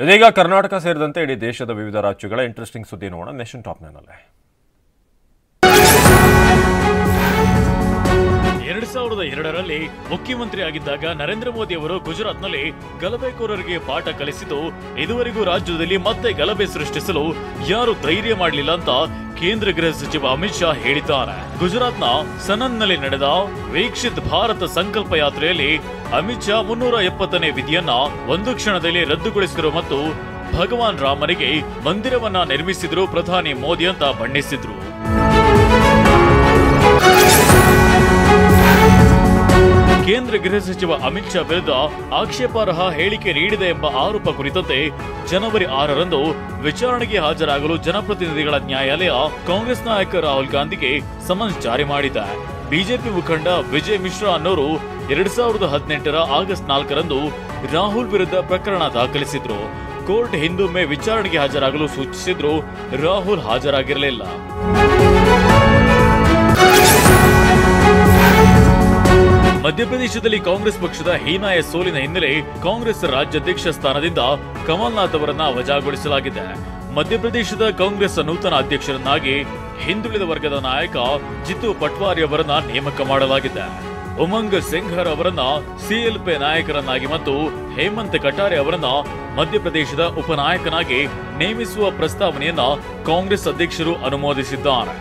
ಇದೀಗ ಕರ್ನಾಟಕ ಸೇರಿದಂತೆ ಇಡೀ ದೇಶದ ವಿವಿಧ ರಾಜ್ಯಗಳ ಇಂಟ್ರೆಸ್ಟಿಂಗ್ ಸುದ್ದಿ ನೋಡೋಣ ನೇಷನ್ ಟಾಪ್ ನಲ್ಲಿ. 2002ರಲ್ಲಿ ಮುಖ್ಯಮಂತ್ರಿ ಆಗಿದ್ದಾಗ ನರೇಂದ್ರ ಮೋದಿ ಅವರು ಗುಜರಾತ್ನಲ್ಲಿ ಗಲಭೆಕೋರರಿಗೆ ಪಾಠ ಕಲಿಸಿದ್ದು, ಇದುವರೆಗೂ ರಾಜ್ಯದಲ್ಲಿ ಮತ್ತೆ ಗಲಭೆ ಸೃಷ್ಟಿಸಲು ಯಾರು ಧೈರ್ಯ ಮಾಡಲಿಲ್ಲ ಅಂತ ಕೇಂದ್ರ ಗೃಹ ಸಚಿವ ಅಮಿತ್ ಶಾ ಹೇಳಿದ್ದಾರೆ. ಗುಜರಾತ್ನ ಸನನ್ನಲ್ಲಿ ನಡೆದ ವೀಕ್ಷಿತ್ ಭಾರತ ಸಂಕಲ್ಪ ಯಾತ್ರೆಯಲ್ಲಿ ಅಮಿತ್ ಶಾ 370ನೇ ವಿಧಿಯನ್ನ ಒಂದು ಕ್ಷಣದಲ್ಲಿ ರದ್ದುಗೊಳಿಸಿದರು ಮತ್ತು ಭಗವಾನ್ ರಾಮನಿಗೆ ಮಂದಿರವನ್ನ ನಿರ್ಮಿಸಿದ್ರು ಪ್ರಧಾನಿ ಮೋದಿ ಅಂತ ಬಣ್ಣಿಸಿದ್ರು. ಕೇಂದ್ರ ಗೃಹ ಸಚಿವ ಅಮಿತ್ ಶಾ ವಿರುದ್ಧ ಆಕ್ಷೇಪಾರ್ಹ ಹೇಳಿಕೆ ನೀಡಿದೆ ಎಂಬ ಆರೋಪ ಕುರಿತಂತೆ ಜನವರಿ 6ರಂದು ವಿಚಾರಣೆಗೆ ಹಾಜರಾಗಲು ಜನಪ್ರತಿನಿಧಿಗಳ ನ್ಯಾಯಾಲಯ ಕಾಂಗ್ರೆಸ್ ನಾಯಕ ರಾಹುಲ್ ಗಾಂಧಿಗೆ ಸಮನ್ಸ್ ಜಾರಿ ಮಾಡಿದೆ. ಬಿಜೆಪಿ ಮುಖಂಡ ವಿಜಯ್ ಮಿಶ್ರಾ ಅನ್ನೋರು 2018ರ ಆಗಸ್ಟ್ 4ರಂದು ರಾಹುಲ್ ವಿರುದ್ಧ ಪ್ರಕರಣ ದಾಖಲಿಸಿದ್ರು. ಕೋರ್ಟ್ ಹಿಂದೊಮ್ಮೆ ವಿಚಾರಣೆಗೆ ಹಾಜರಾಗಲು ಸೂಚಿಸಿದ್ರು. ರಾಹುಲ್ ಹಾಜರಾಗಿರಲಿಲ್ಲ. ಮಧ್ಯಪ್ರದೇಶದಲ್ಲಿ ಕಾಂಗ್ರೆಸ್ ಪಕ್ಷದ ಹೀನಾಯ ಸೋಲಿನ ಹಿನ್ನೆಲೆ ಕಾಂಗ್ರೆಸ್ ರಾಜ್ಯಾಧ್ಯಕ್ಷ ಸ್ಥಾನದಿಂದ ಕಮಲ್ನಾಥ್ ಅವರನ್ನ ವಜಾಗೊಳಿಸಲಾಗಿದೆ. ಮಧ್ಯಪ್ರದೇಶದ ಕಾಂಗ್ರೆಸ್ ನೂತನ ಅಧ್ಯಕ್ಷರನ್ನಾಗಿ ಹಿಂದುಳಿದ ವರ್ಗದ ನಾಯಕ ಜಿತು ಪಟ್ವಾರಿ ಅವರನ್ನ ನೇಮಕ ಮಾಡಲಾಗಿದೆ. ಉಮಂಗ್ ಸಿಂಘರ್ ಅವರನ್ನ ಸಿಎಲ್ಪಿ ನಾಯಕರನ್ನಾಗಿ ಮತ್ತು ಹೇಮಂತ್ ಕಟಾರೆ ಅವರನ್ನ ಮಧ್ಯಪ್ರದೇಶದ ಉಪನಾಯಕನಾಗಿ ನೇಮಿಸುವ ಪ್ರಸ್ತಾವನೆಯನ್ನ ಕಾಂಗ್ರೆಸ್ ಅಧ್ಯಕ್ಷರು ಅನುಮೋದಿಸಿದ್ದಾರೆ.